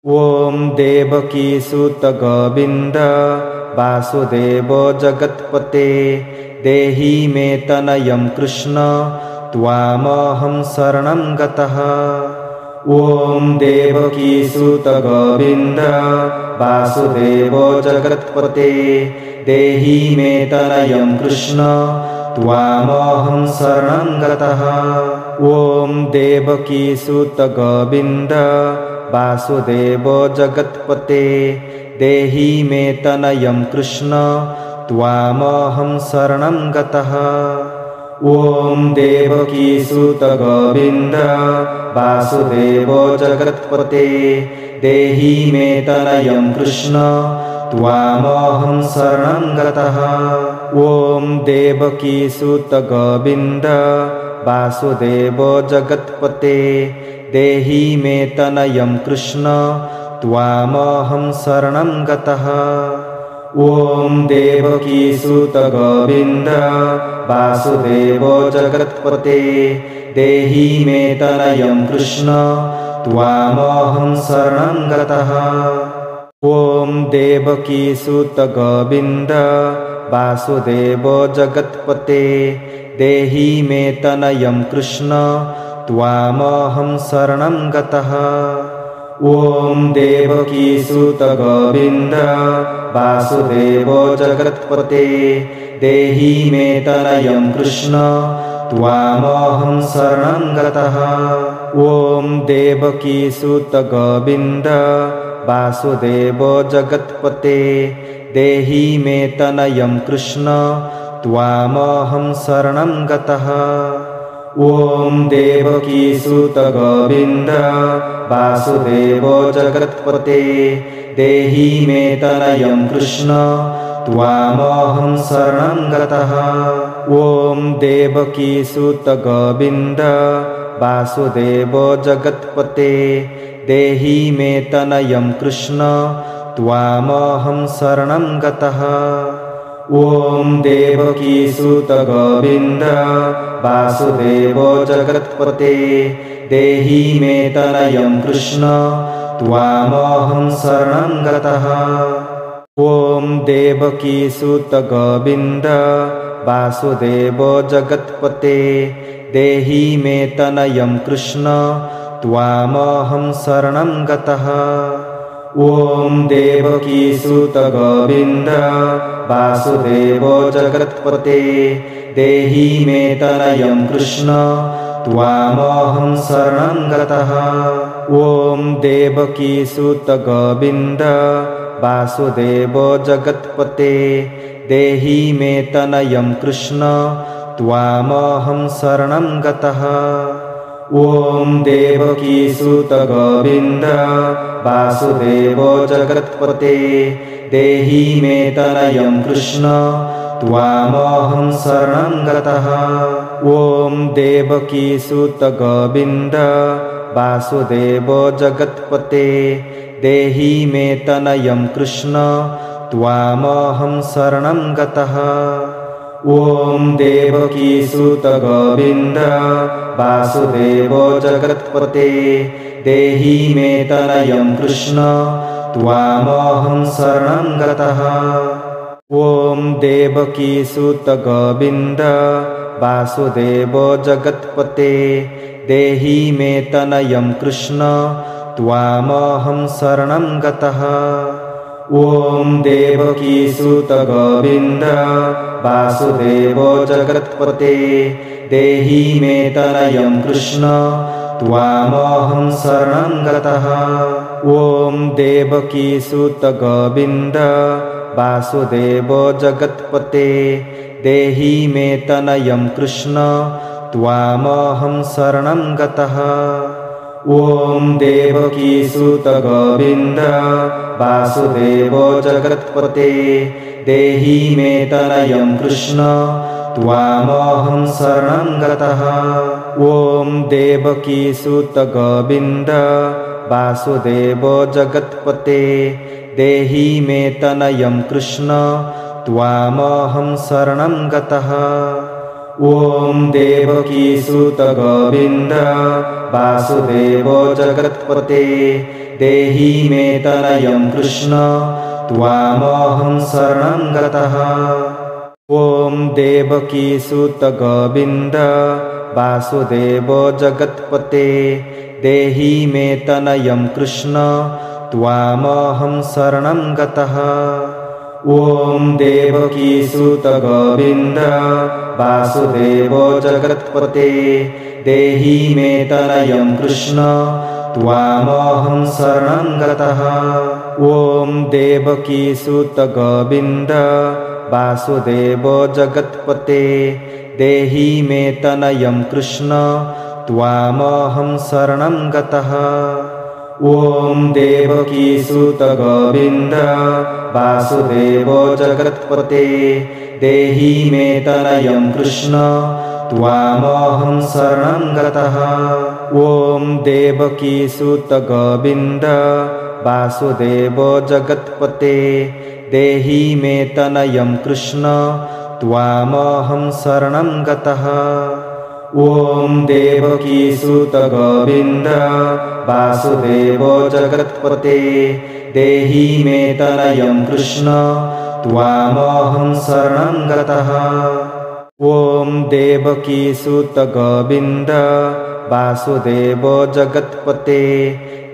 ॐ देवकीसुत गोविन्द वासुदेव जगत्पते देहि मे तनयं कृष्ण त्वामहं शरणं गतः। ॐ देवकीसुत गोविन्द वासुदेव जगत्पते देहि मे तनयं कृष्ण त्वामहं शरणं गतः। ॐ देवकीसुत गोविन्द वासुदेव जगत्पते देहि मे तनयं कृष्ण त्वामहं शरणं गतः। ॐ देवकीसुत गोविन्द वासुदेव जगत्पते देहि मे तनयं कृष्ण त्वामहं शरणं गतः। ॐ देवकीसुत गोविन्द वासुदेव जगत्पते देहि मे तनयं कृष्ण त्वामहं शरणं गतः। ॐ देवकीसुत गोविन्द वासुदेव जगत्पते देहि मे तनयं कृष्ण त्वामहं शरणं गतः। ॐ देवकीसुत गोविन्द वासुदेव जगत्पते देहि मे तनयं कृष्ण त्वामहं शरणं गतः। ॐ देवकीसुत गोविन्द वासुदेव जगत्पते देहि मे तनयं कृष्ण त्वामहं शरणं गतः। ॐ देवकीसुत गोविन्द वासुदेव जगत्पते देहि मे तनयं कृष्ण त्वामहं शरणं गतः। ॐ देवकीसुत गोविन्द वासुदेव जगत्पते देहि मे तनयं कृष्ण त्वामहं शरणं गतः। ॐ देवकीसुत गोविन्द वासुदेव जगत्पते देहि मे तनयं कृष्ण त्वामहं शरणं गतः। ॐ देवकीसुत गोविन्द वासुदेव जगत्पते देहि मे तनयं कृष्ण त्वामहं शरणं गतः। ॐ देवकीसुत गोविन्द वासुदेव जगत्पते देहि मे तनयं कृष्ण त्वामहं शरणं गतः। ॐ देवकीसुत गोविन्द वासुदेव जगत्पते देहि मे तनयं कृष्ण त्वामहं शरणं गतः। ॐ देवकीसुत गोविन्द वासुदेव जगत्पते देहि मे तनयं कृष्ण त्वामहं शरणं गतः। ॐ देवकीसुत गोविन्द वासुदेव जगत्पते देहि मे तनयं कृष्ण त्वामहं शरणं गतः। ॐ देवकीसुत गोविन्द वासुदेव जगत्पते देहि मे तनयं कृष्ण त्वामहं शरणं गतः। ॐ देवकीसुत गोविन्द वासुदेव जगत्पते देहि मे तनयं कृष्ण त्वामहं शरणं गतः। ॐ देवकीसुत गोविन्द वासुदेव जगत्पते देहि मे तनयं कृष्ण त्वामहं शरणं गतः। ॐ देवकीसुत गोविन्द वासुदेव जगत्पते देहि मे तनयं कृष्ण त्वामहं शरणं गतः। ॐ देवकीसुत गोविन्द वासुदेव जगत्पते देहि मे तनयं कृष्ण त्वामहं शरणं गतः। ॐ देवकीसुत गोविन्द वासुदेव जगत्पते देहि मे तनयं कृष्ण त्वामहं शरणं गतः। ॐ देवकीसुत गोविन्द वासुदेव जगत्पते देहि मे तनयं कृष्ण त्वामहं शरणं गतः। ॐ देवकीसुत गोविन्द वासुदेव जगत्पते देहि मे तनयं कृष्ण त्वामहं शरणं गतः। ॐ देवकीसुत गोविन्द वासुदेव जगत्पते देहि मे तनयं कृष्ण त्वामहं शरणं गतः। ॐ देवकीसुत गोविन्द वासुदेव जगत्पते देहि मे तनयं कृष्ण त्वामहं शरणं गतः। ॐ देवकीसुत गोविन्द वासुदेव जगत्पते देहि मे तनयं कृष्ण त्वामहं शरणं गतः। ॐ देवकीसुत गोविन्द वासुदेव जगत्पते देहि मे तनयं कृष्ण त्वामहं शरणं गतः। ॐ देवकीसुत गोविन्द वासुदेव जगत्पते देहि मे तनयं कृष्ण त्वामहं शरणं गतः। ॐ देवकीसुत गोविन्द वासुदेव जगत्पते देहि मे तनयं कृष्ण त्वामहं शरणं गतः। ॐ देवकीसुत गोविन्द वासुदेव जगत्पते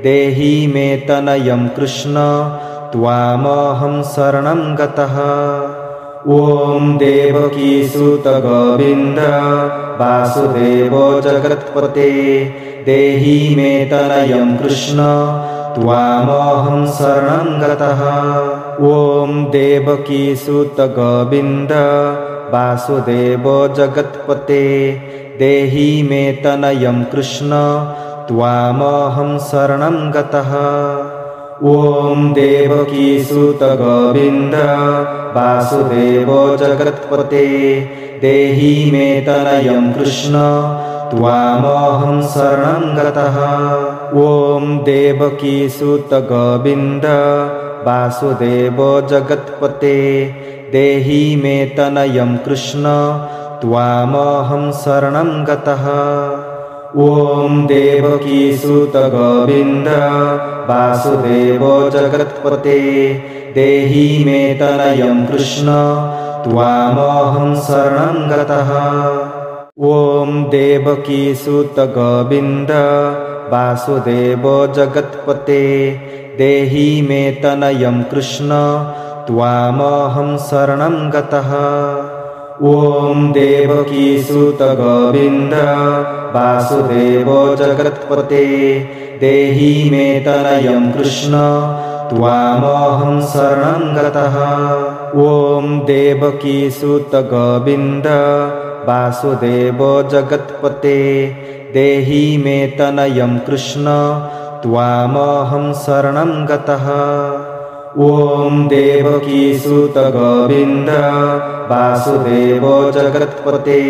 देहि मे तनयं कृष्ण त्वामहं शरणं गतः। ॐ देवकीसुत गोविन्द वासुदेव जगत्पते देहि मे तनयं कृष्ण त्वामहं शरणं गतः। ॐ देवकीसुत गोविन्द वासुदेव जगत्पते देहि मे तनयं कृष्ण त्वामहं शरणं गतः। ॐ देवकीसुत गोविन्द वासुदेव जगत्पते देहि मे तनयं कृष्ण त्वामहं शरणं गतः। ॐ देवकीसुत गोविन्द वासुदेव जगत्पते देहि मे तनयं कृष्ण त्वामहं शरणं गतः। ॐ देवकीसुत गोविन्द वासुदेव जगत्पते देहि मे तनयं कृष्ण त्वामहं शरणं गतः। ॐ देवकीसुत गोविन्द वासुदेव जगत्पते देहि मे तनयं कृष्ण त्वामहं शरणं गतः। ॐ देवकीसुत गोविन्द वासुदेव जगत्पते देहि मे तनयं कृष्ण त्वामहं शरणं गतः। ॐ देवकीसुत गोविन्द वासुदेव जगत्पते देहि मे तनयं कृष्ण त्वामहं शरणं गतः। ॐ देवकीसुत गोविन्द वासुदेव जगत्पते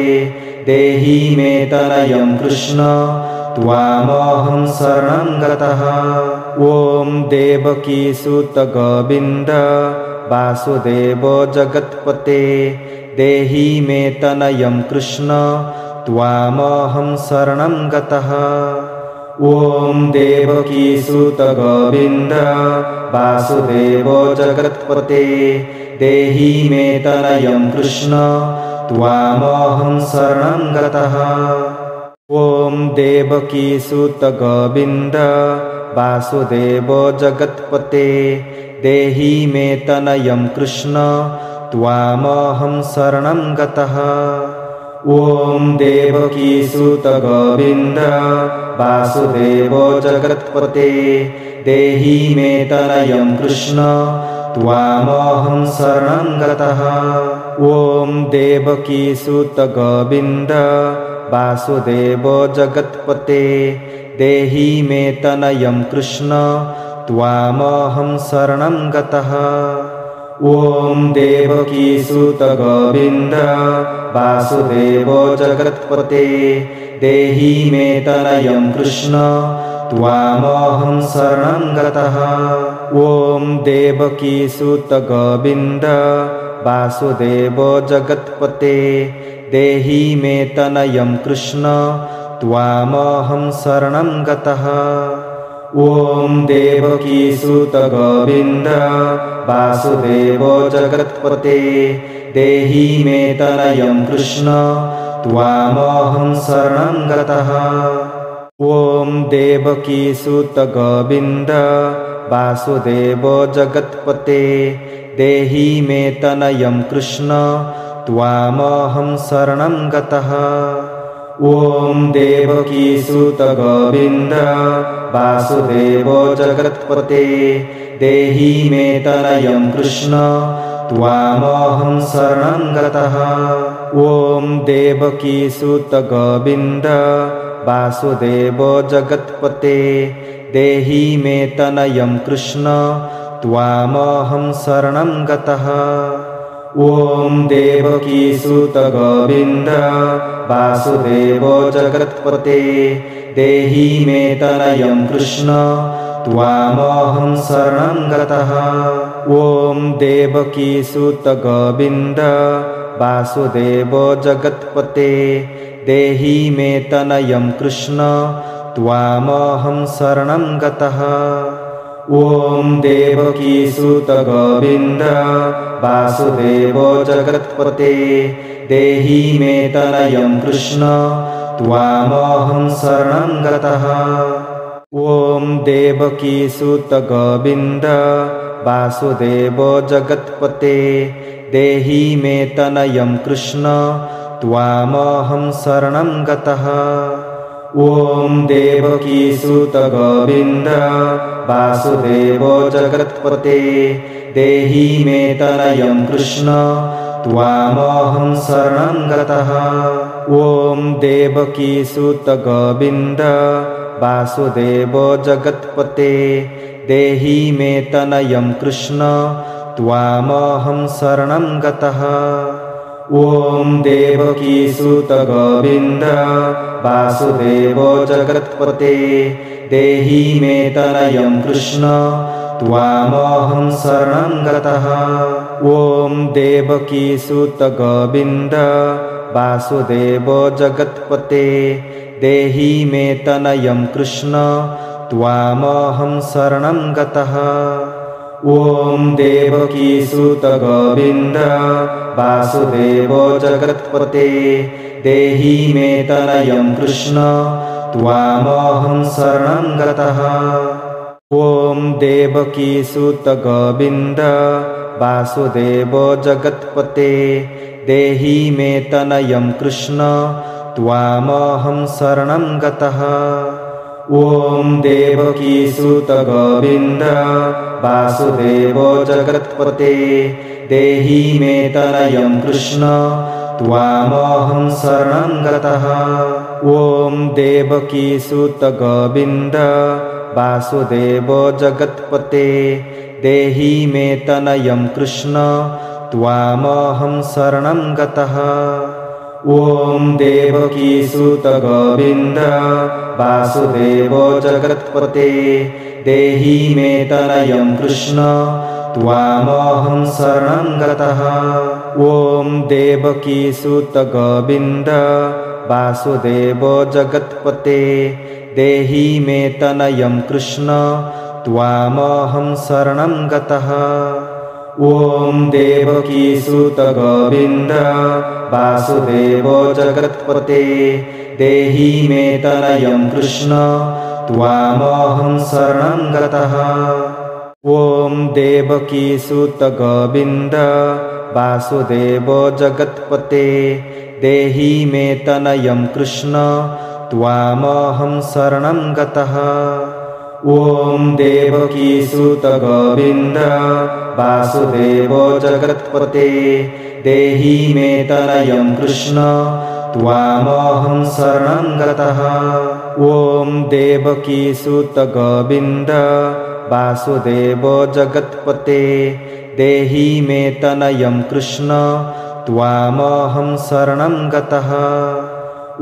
देहि मे तनयं कृष्ण त्वामहं शरणं गतः। ॐ देवकीसुत गोविन्द वासुदेव जगत्पते देहि मे तनयं कृष्ण त्वामहं शरणं गतः। ॐ देवकीसुत गोविन्द वासुदेव जगत्पते देहि मे तनयं कृष्ण त्वामहं शरणं गतः। ॐ देवकीसुत गोविन्द वासुदेव जगत्पते देहि मे तनयं कृष्ण त्वामहं शरणं गतः। ॐ देवकीसुत गोविन्द वासुदेव जगत्पते देहि मे तनयं कृष्ण त्वामहं शरणं गतः। ॐ देवकीसुत गोविन्द वासुदेव जगत्पते देहि मे तनयं कृष्ण त्वामहं शरणं गतः। ॐ देवकीसुत गोविन्द वासुदेव जगत्पते देहि मे तनयं कृष्ण त्वामहं शरणं गतः। ॐ देवकीसुत गोविन्द वासुदेव जगत्पते देहि मे तनयं कृष्ण त्वामहं शरणं गतः। ॐ देवकीसुत गोविन्द वासुदेव जगत्पते देहि मे तनयं कृष्ण त्वामहं शरणं गतः। ॐ देवकीसुत गोविन्द वासुदेव जगत्पते देहि मे तनयं कृष्ण त्वामहं शरणं गतः। ॐ देवकीसुत गोविन्द वासुदेव जगत्पते देहि मे तनयं कृष्ण त्वामहं शरणं गतः। ॐ देवकीसुत गोविन्द वासुदेव जगत्पते देहि मे तनयं कृष्ण त्वामहं शरणं गतः। ॐ देवकीसुत गोविन्द वासुदेव जगत्पते देहि मे तनयं कृष्ण त्वामहं शरणं गतः। ॐ देवकीसुत गोविन्द वासुदेव जगत्पते देहि मे तनयं कृष्ण त्वामहं शरणं गतः। ॐ देवकीसुत गोविन्द वासुदेव जगत्पते देहि मे तनयं कृष्ण त्वामहं शरणं गतः। ॐ देवकीसुत गोविन्द वासुदेव जगत्पते देहि मे तनयं कृष्ण त्वामहं शरणं गतः। ॐ देवकीसुत गोविन्द वासुदेव जगत्पते देहि मे तनयं कृष्ण त्वामहं शरणं गतः। ॐ देवकीसुत गोविन्द वासुदेव जगत्पते देहि मे तनयं कृष्ण त्वामहं शरणं गतः। ॐ देवकीसुत गोविन्द वासुदेव जगत्पते देहि मे तनयं कृष्ण त्वामहं शरणं गतः। ॐ देवकीसुत गोविन्द वासुदेव जगत्पते देहि मे तनयं कृष्ण त्वामहं शरणं गतः। ॐ देवकीसुत गोविन्द वासुदेव जगत्पते देहि मे तनयं कृष्ण त्वामहं शरणं गतः। ॐ देवकीसुत गोविन्द वासुदेव जगत्पते देहि मे तनयं कृष्ण त्वामहं शरणं गतः। ॐ देवकीसुत गोविन्द वासुदेव जगत्पते देहि मे तनयं कृष्ण त्वामहं शरणं गतः। ॐ देवकीसुत गोविन्द वासुदेव जगत्पते देहि मे तनयं कृष्ण त्वामहं शरणं गतः। ॐ देवकीसुत गोविन्द वासुदेव जगत्पते देहि मे तनयं कृष्ण त्वामहं शरणं गतः। ॐ देवकीसुत गोविन्द वासुदेव जगत्पते देहि मे तनयं कृष्ण त्वामहं शरणं गतः। ॐ देवकीसुत गोविन्द वासुदेव जगत्पते देहि मे तनयं कृष्ण त्वामहं शरणं गतः। ॐ देवकीसुत गोविन्द वासुदेव जगत्पते देहि मे तनयं कृष्ण त्वामहं शरणं गतः। ॐ देवकीसुत गोविन्द वासुदेव जगत्पते देहि मे तनयं कृष्ण त्वामहं शरणं गतः। ॐ देवकीसुत गोविन्द वासुदेव जगत्पते देहि मे तनयं कृष्ण त्वामहं शरणं गतः।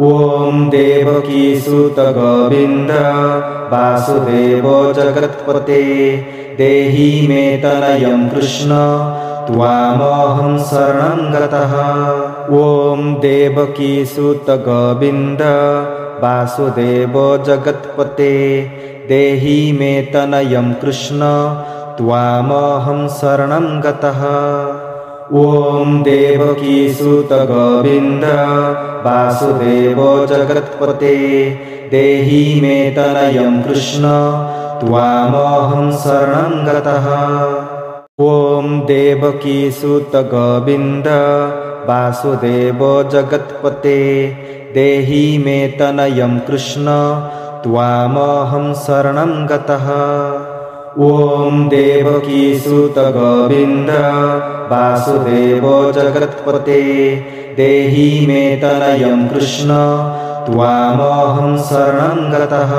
ॐ देवकीसुत गोविन्द वासुदेव जगत्पते देहि मे तनयं कृष्ण त्वामहं शरणं गतः। ॐ देवकीसुत गोविन्द वासुदेव जगत्पते देहि मे तनयं कृष्ण त्वामहं शरणं गतः। ॐ देवकीसुत गोविन्द वासुदेव जगत्पते देहि मे तनयं कृष्ण त्वामहं शरणं गतः। ॐ देवकीसुत गोविन्द वासुदेव जगत्पते देहि मे तनयं कृष्ण त्वामहं शरणं गतः। ॐ देवकीसुत गोविन्द वासुदेव जगत्पते देहि मे तनयं कृष्ण त्वामहं शरणं गतः।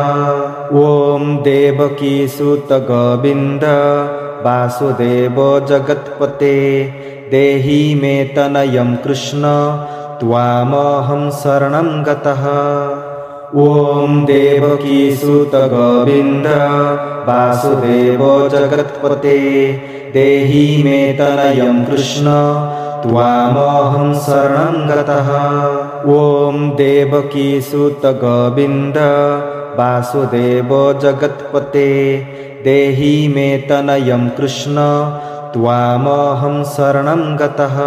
ॐ देवकीसुत गोविन्द वासुदेव जगत्पते देहि मे तनयं कृष्ण त्वामहं शरणं गतः। ॐ देवकीसुत गोविन्द वासुदेव जगत्पते देहि मे तनयं कृष्ण त्वामहं शरणं गतः। ॐ देवकीसुत गोविन्द वासुदेव जगत्पते देहि मे तनयं कृष्ण त्वामहं शरणं गतः।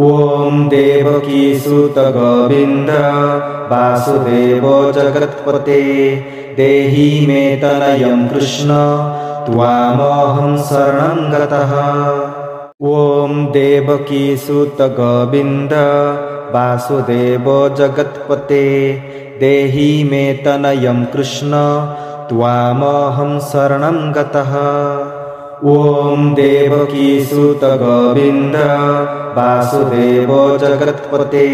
ॐ देवकीसुत गोविन्द वासुदेव जगत्पते देहि मे तनयं कृष्ण त्वामहं शरणं गतः। ॐ देवकीसुत गोविन्द वासुदेव जगत्पते देहि मे तनयं कृष्ण त्वामहं शरणं गतः। ॐ देवकीसुत गोविन्द वासुदेव जगत्पते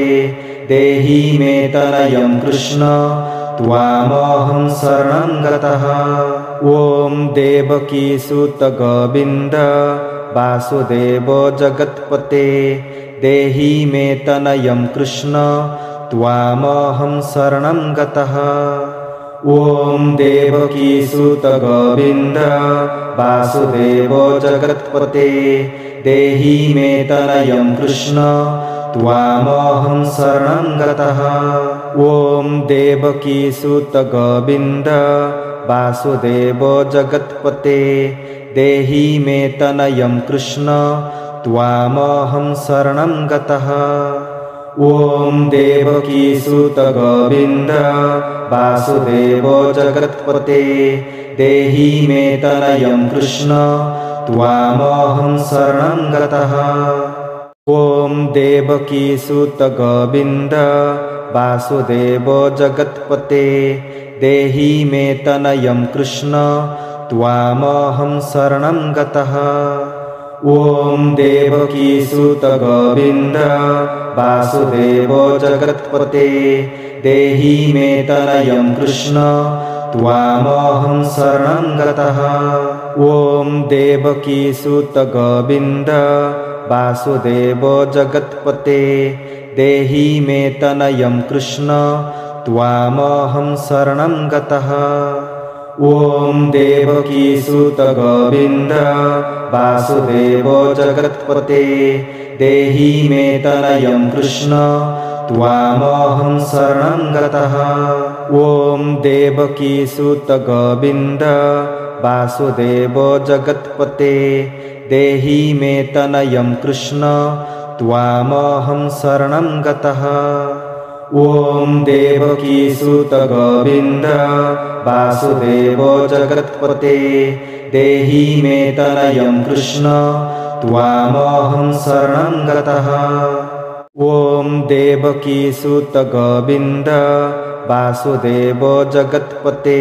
देहि मे तनयं कृष्ण त्वामहं शरणं गतः। ॐ देवकीसुत गोविन्द वासुदेव जगत्पते देहि मे तनयं कृष्ण त्वामहं शरणं गतः। ॐ देवकीसुत गोविन्द वासुदेव जगत्पते देहि मे तनयं कृष्ण त्वामहं शरणं गतः। ॐ देवकीसुत गोविन्द वासुदेव जगत्पते देहि मे तनयं कृष्ण त्वामहं शरणं गतः। ॐ देवकीसुत गोविन्द वासुदेव जगत्पते देहि मे तनयं कृष्ण त्वामहं शरणं गतः। ॐ देवकीसुत गोविन्द वासुदेव जगत्पते देहि मे तनयं कृष्ण त्वामहं शरणं गतः। ॐ देवकीसुत गोविन्द वासुदेव जगत्पते देहि मे तनयं कृष्ण त्वामहं शरणं गतः। ॐ देवकीसुत गोविन्द वासुदेव जगत्पते देहि मे तनयं कृष्ण त्वामहं शरणं गतः। ॐ देवकीसुत गोविन्द वासुदेव जगत्पते देहि मे तनयं कृष्ण त्वामहं शरणं गतः। ॐ देवकीसुत गोविन्द वासुदेव जगत्पते देहि मे तनयं कृष्ण त्वामहं शरणं गतः। ॐ देवकीसुत गोविन्द वासुदेव जगत्पते देहि मे तनयं कृष्ण त्वामहं शरणं गतः। ॐ देवकीसुत गोविन्द वासुदेव जगत्पते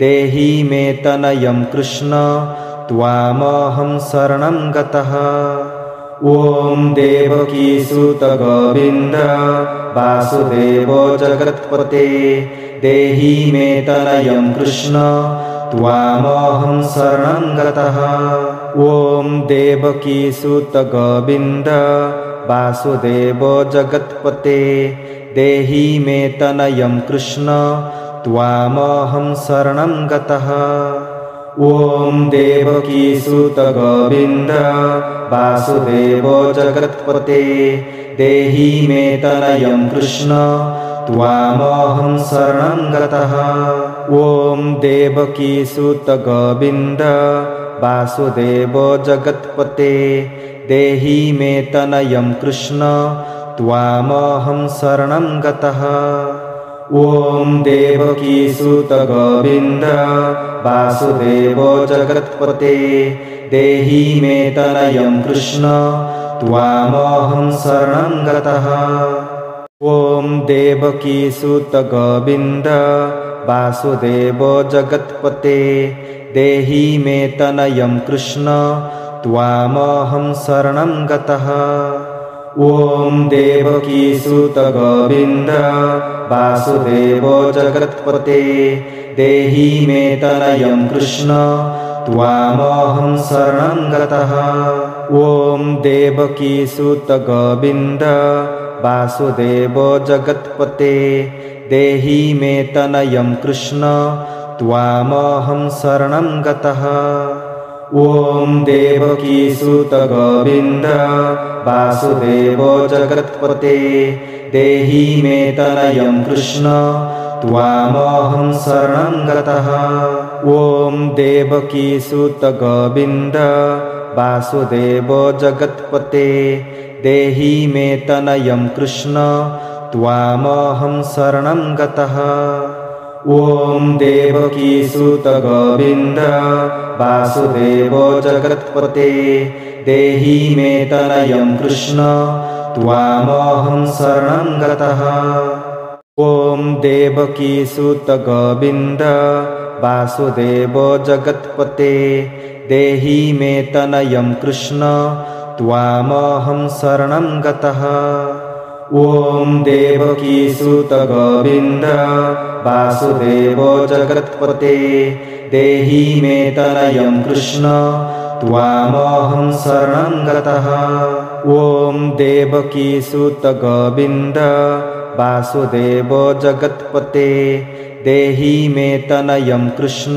देहि मे तनयं कृष्ण त्वामहं शरणं गतः। ॐ देवकीसुत गोविन्द वासुदेव जगत्पते देहि मे तनयं कृष्ण त्वामहं शरणं गतः। ॐ देवकीसुत गोविन्द वासुदेव जगत्पते देहि मे तनयं कृष्ण त्वामहं शरणं गतः। ॐ देवकीसुत गोविन्द वासुदेव जगत्पते देहि मे तनयं कृष्ण त्वामहं शरणं गतः। ॐ देवकीसुत गोविन्द वासुदेव जगत्पते देहि मे तनयं कृष्ण त्वामहं शरणं गतः। ॐ देवकीसुत गोविन्द वासुदेव जगत्पते देहि मे तनयं कृष्ण त्वामहं शरणं गतः। ॐ देवकीसुत गोविन्द वासुदेव जगत्पते देहि मे तनयं कृष्ण त्वामहं शरणं गतः। ॐ देवकीसुत गोविन्द वासुदेव जगत्पते देहि मे तनयं कृष्ण त्वामहं शरणं गतः। ॐ देवकीसुत गोविन्द वासुदेव जगत्पते देहि मे तनयं कृष्ण त्वामहं शरणं गतः। ॐ देवकीसुत गोविन्द वासुदेव जगत्पते देहि मे तनयं कृष्ण त्वामहं शरणं गतः। ॐ देवकीसुत गोविन्द वासुदेव जगत्पते देहि मे तनयं कृष्ण त्वामहं शरणं गतः। ॐ देवकीसुत गोविन्द वासुदेव जगत्पते देहि मे तनयं कृष्ण त्वामहं शरणं गतः। ॐ देवकीसुत गोविन्द वासुदेव जगत्पते देहि मे तनयं कृष्ण त्वामहं शरणं गतः। ॐ देवकीसुत गोविन्द वासुदेव जगत्पते देहि मे तनयं कृष्ण त्वामहं शरणं गतः। ॐ देवकीसुत गोविन्द वासुदेव जगत्पते देहि मे तनयं कृष्ण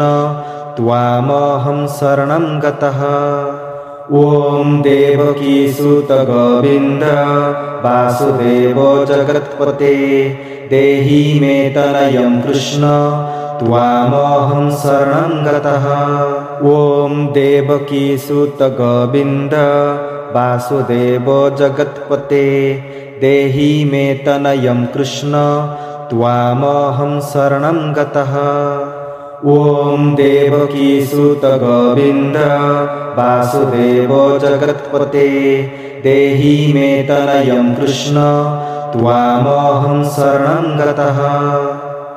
त्वामहं शरणं गतः। ॐ देवकीसुत गोविन्द वासुदेव जगत्पते देहि मे तनयं कृष्ण त्वामहं शरणं गतः। ॐ देवकीसुत गोविन्द वासुदेव जगत्पते देहि मे तनयं कृष्ण त्वामहं शरणं गतः। ॐ देवकीसुत गोविन्द वासुदेव जगत्पते देहि मे तनयं कृष्ण त्वामहं शरणं गतः।